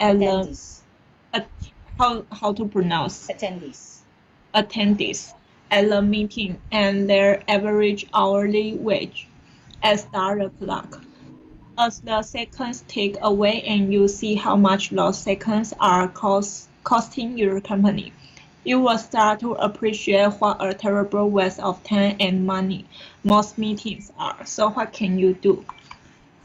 at the Attendees. how to pronounce Attendees. attendees at the meeting and their average hourly wage at start the clock. As the seconds tick away and you see how much those seconds are costing your company, you will start to appreciate what a terrible waste of time and money most meetings are. So what can you do?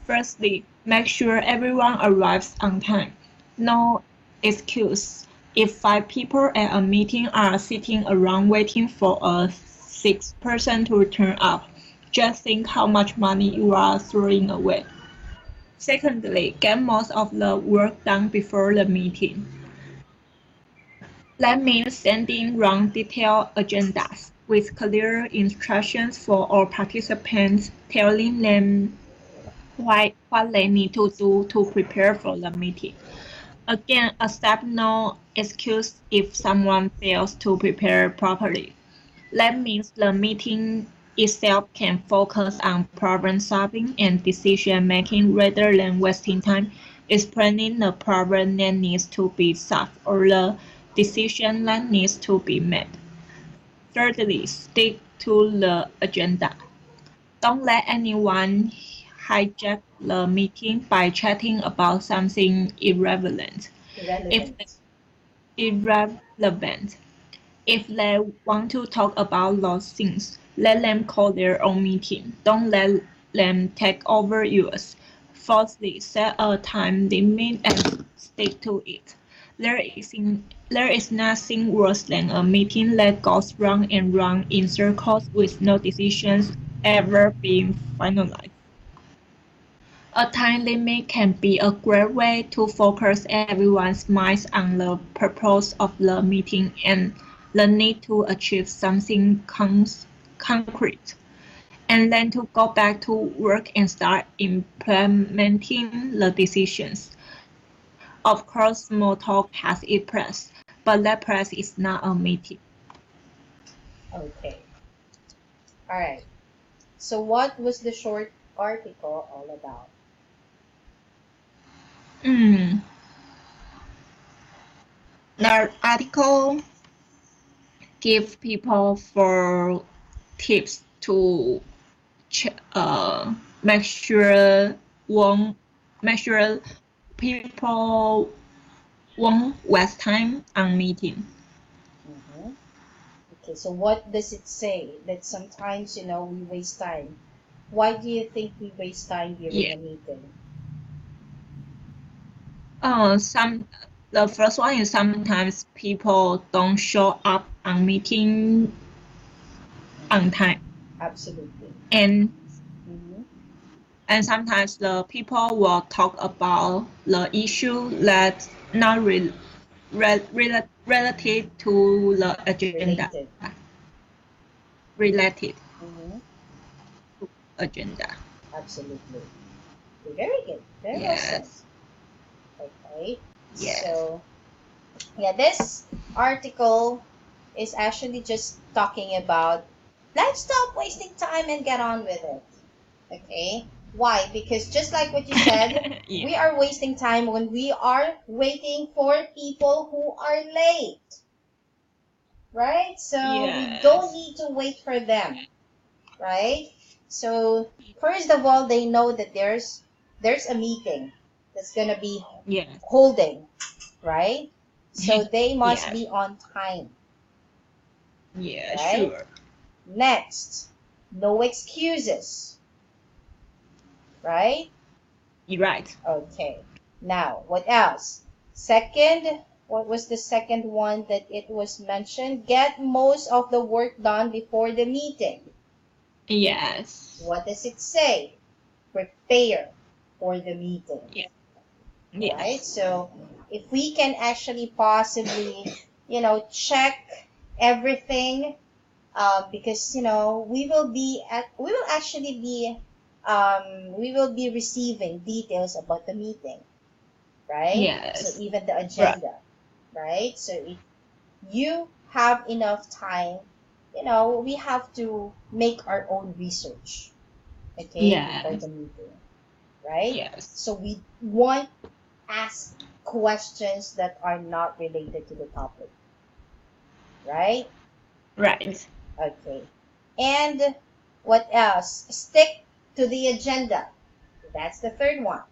Firstly, make sure everyone arrives on time. No excuse. If 5 people at a meeting are sitting around waiting for a sixth person to turn up, just think how much money you are throwing away. Secondly, get most of the work done before the meeting. That means sending round detailed agendas with clear instructions for all participants, telling them what they need to do to prepare for the meeting. Again, accept no excuse if someone fails to prepare properly. That means the meeting itself can focus on problem solving and decision making rather than wasting time explaining the problem that needs to be solved or the decision that needs to be made. Thirdly, stick to the agenda. Don't let anyone hijack the meeting by chatting about something irrelevant. If Irrelevant. irrelevant, if they want to talk about those things, let them call their own meeting. Don't let them take over yours. Fourthly, set a time limit and stick to it. There is nothing worse than a meeting that goes round and round in circles with no decisions ever being finalized. A time limit can be a great way to focus everyone's minds on the purpose of the meeting and the need to achieve something concrete, and then to go back to work and start implementing the decisions. Of course, small talk has its place, but that place is not a meeting. Okay. All right. So what was the short article all about? Mm. The article gives people for tips to make sure won't make sure people won't waste time on meeting. Mm-hmm. Okay, so what does it say? That sometimes, we waste time. Why do you think we waste time during Yeah. a meeting? Some the first one is sometimes people don't show up on meeting on time, Absolutely. and Mm-hmm. sometimes the people will talk about the issue that's not related to the agenda. Related. Related Mm-hmm. to agenda. Absolutely. Okay, very good. Very well said. Yes. Okay. Yes. So, yeah, this article is actually just talking about let's stop wasting time and get on with it. Okay? Why? Because just like what you said, Yeah. we are wasting time when we are waiting for people who are late, right? So we don't Yes. need to wait for them, right? So first of all, they know that there's a meeting that's gonna be Yes. holding, right? So they must Yes. be on time, Yeah, right? sure. Next, no excuses, right? You're right. Okay. Now, what else? Second, what was the second one that it was mentioned? Get most of the work done before the meeting. Yes. What does it say? Prepare for the meeting, Yeah. right? Yes. So, if we can actually possibly, check everything, because we will actually be we will be receiving details about the meeting, right? So Yes. even the Right. agenda, right? So if you have enough time, we have to make our own research, okay, before Yes. the meeting, right? Yes. So we won't ask questions that are not related to the topic, right? Right. Okay. And what else? Stick to the agenda. That's the third one,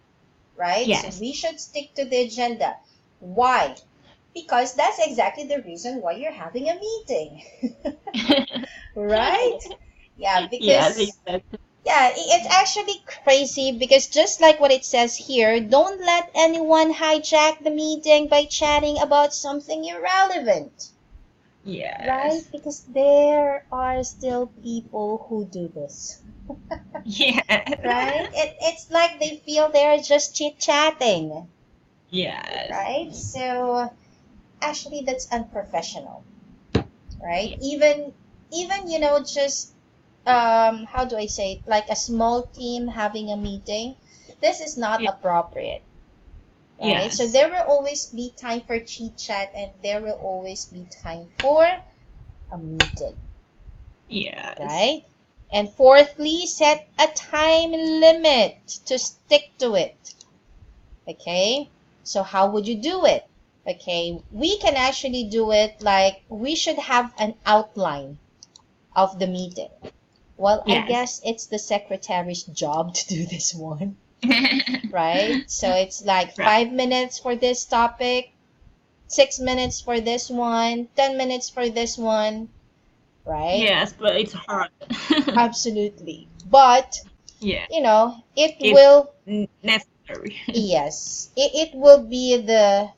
right? So Yes. we should stick to the agenda. Why? Because that's exactly the reason why you're having a meeting, right? Yeah, Yes, because exactly. yeah, it's actually crazy because just like what it says here, don't let anyone hijack the meeting by chatting about something irrelevant, right? Yes. Because there are still people who do this, right? Yes. It's like they feel they're just chit chatting, Yes. right? So actually, that's unprofessional, right? Yeah. Even just how do I say it? Like a small team having a meeting, this is not Yeah. appropriate, right? So Yes. there will always be time for chit chat, and there will always be time for a meeting, Yes. right? And fourthly, set a time limit to stick to it. Okay? So how would you do it? Okay, we can actually do it like we should have an outline of the meeting. Well, I Yes. guess it's the secretary's job to do this one, right? So it's like Right. 5 minutes for this topic, 6 minutes for this one, 10 minutes for this one, right? Yes, but it's hard. Absolutely. But, Yeah, it it's will, necessary. yes, it will be the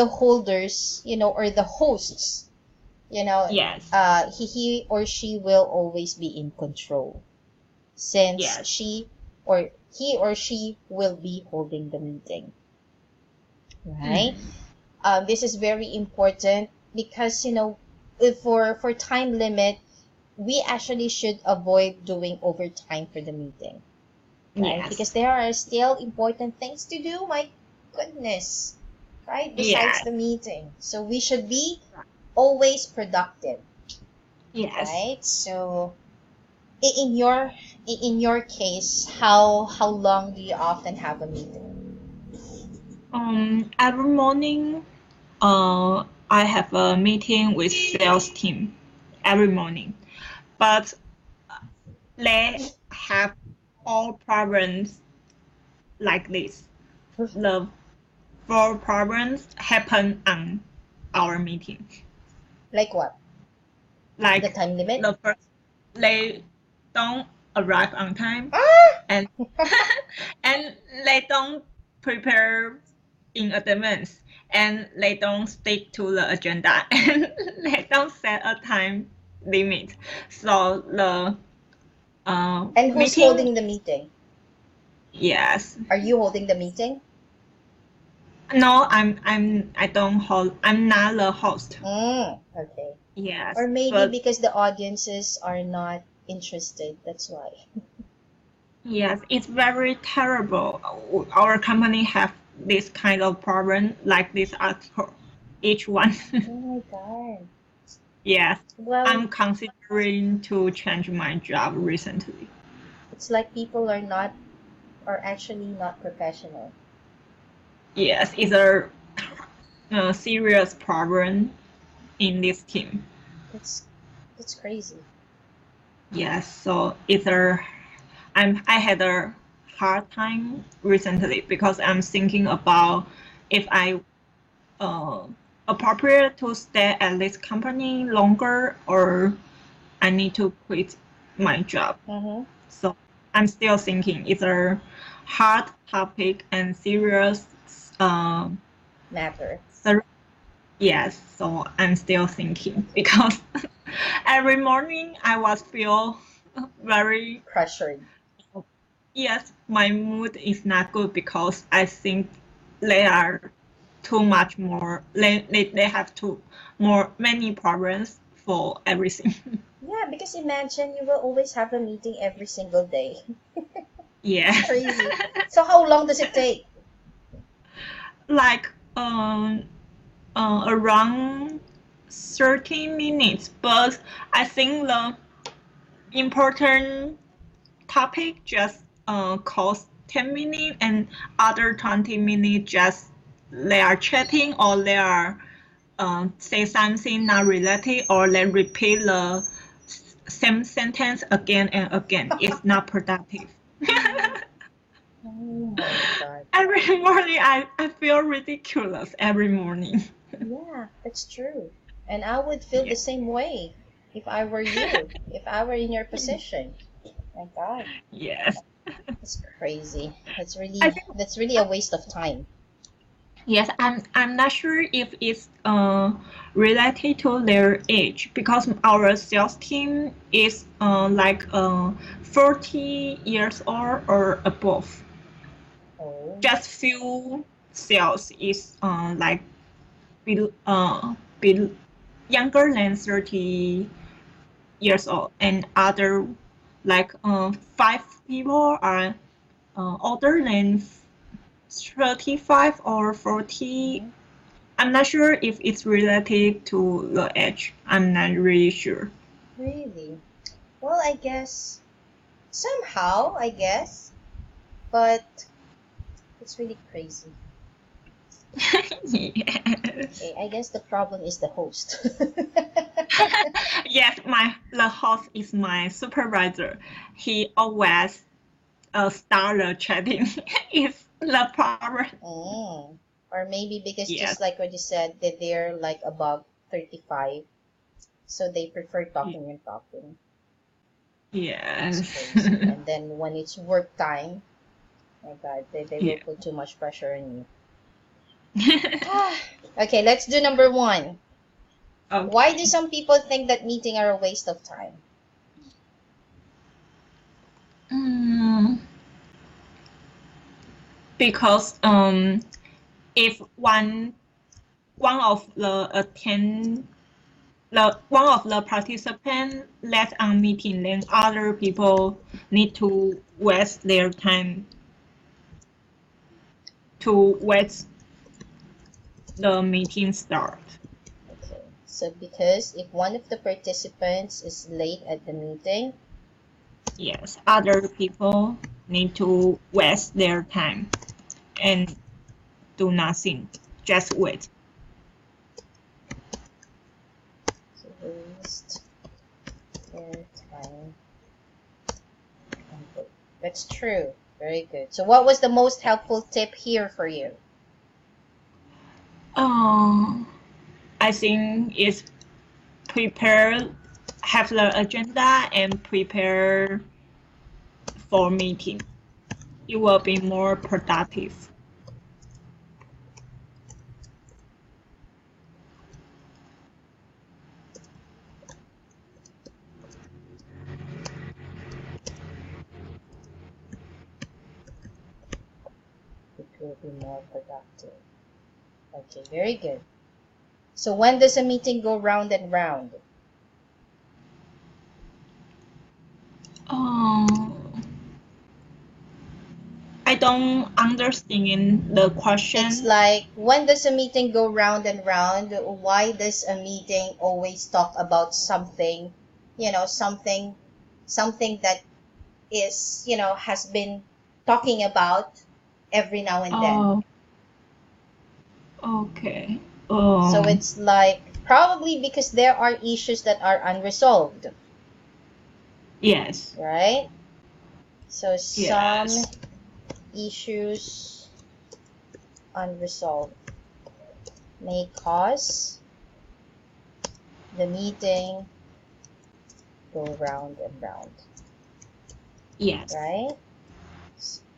holders, or the hosts, Yes. he or she will always be in control since Yes. he or she will be holding the meeting, right? Mm. This is very important because for time limit, we actually should avoid doing overtime for the meeting, right? Because Yes. there are still important things to do. My goodness, right? Besides Yes. the meeting, so we should be always productive, Yes. right? So in your case, how long do you often have a meeting? Every morning, I have a meeting with sales team every morning, but they have all problems like this. The four problems happen on our meeting. Like what? The Like time limit? the first, they don't arrive on time, Ah! and and they don't prepare in advance, and they don't stick to the agenda, and they don't set a time limit. So the And who's meeting, holding the meeting? yes. Are you holding the meeting? No, I don't hold. I'm not the host. Okay. Yes, Or maybe but because the audiences are not interested. That's why. yes, it's very terrible. Our company have this kind of problem, like this article, each one. Oh my God. Yes, Well, I'm considering to change my job recently. it's like people are actually not professional. Yes, it's a serious problem in this team. That's that's crazy. Yes, so I had a hard time recently because I'm thinking about if I uh, appropriate to stay at this company longer or I need to quit my job. Mm-hmm. So I'm still thinking it's a hard topic and serious. Uh, Matter. so yes, so I'm still thinking because every morning I was feel very Pressured. yes, my mood is not good because I think they are too much more. They have too more many problems for everything. Yeah, because imagine you will always have a meeting every single day. It's Yes. crazy. So how long does it take? Like around 30 minutes, but I think the important topic just cost 10 minutes and other 20 minutes just they are chatting or they are say something not related or they repeat the same sentence again and again. It's not productive. Oh my God. Every morning I feel ridiculous every morning. Yeah, that's true. And I would feel Yeah. the same way if I were you, if I were in your position. My God, Yes. that's crazy. I think That's really a waste of time. yes, I'm not sure if it's related to their age because our sales team is like 40 years old or above. Oh, Just few sales is like be, be younger than 30 years old, and other like five people are older than 35 or 40. hmm, I'm not sure if it's related to the age. I'm not really sure. really? Well, I guess somehow, I guess, but it's really crazy. Yes. Okay, I guess the problem is the host. Yes, the host is my supervisor. He always start the chatting. It's the problem. Mm. Or maybe because Yes. just like what you said, that they're like above 35, so they prefer talking and talking. It's Yes. crazy. And then when it's work time, my God, they will Yeah. put too much pressure on you. Okay, let's do number one. Why do Okay. some people think that meeting are a waste of time? Mm, because if one of the attend the one of the participants left on meeting, then other people need to waste their time to wait the meeting start. Okay, so because if one of the participants is late at the meeting, Yes, other people need to waste their time and do nothing, just wait. so waste their time and wait. That's true. Very good. So what was the most helpful tip here for you? Uh, I think it's prepare, have the agenda and prepare for meeting. It will be more productive. It will be more productive. Okay, very good. So when does a meeting go round and round? Uh, I don't understand the It's question. like when does a meeting go round and round? Why does a meeting always talk about something, something that is, has been talking about every now and then. Oh, okay. So Um, it's like probably because there are issues that are unresolved, yes, right? So some yes, issues unresolved may cause the meeting go round and round, yes, right?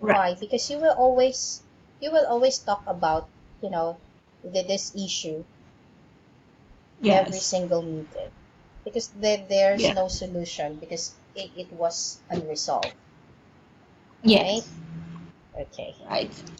right, Why? Because you will always talk about, you know, this issue every yes, single meeting because there's yes, no solution because it was unresolved, right? yes, Okay. right.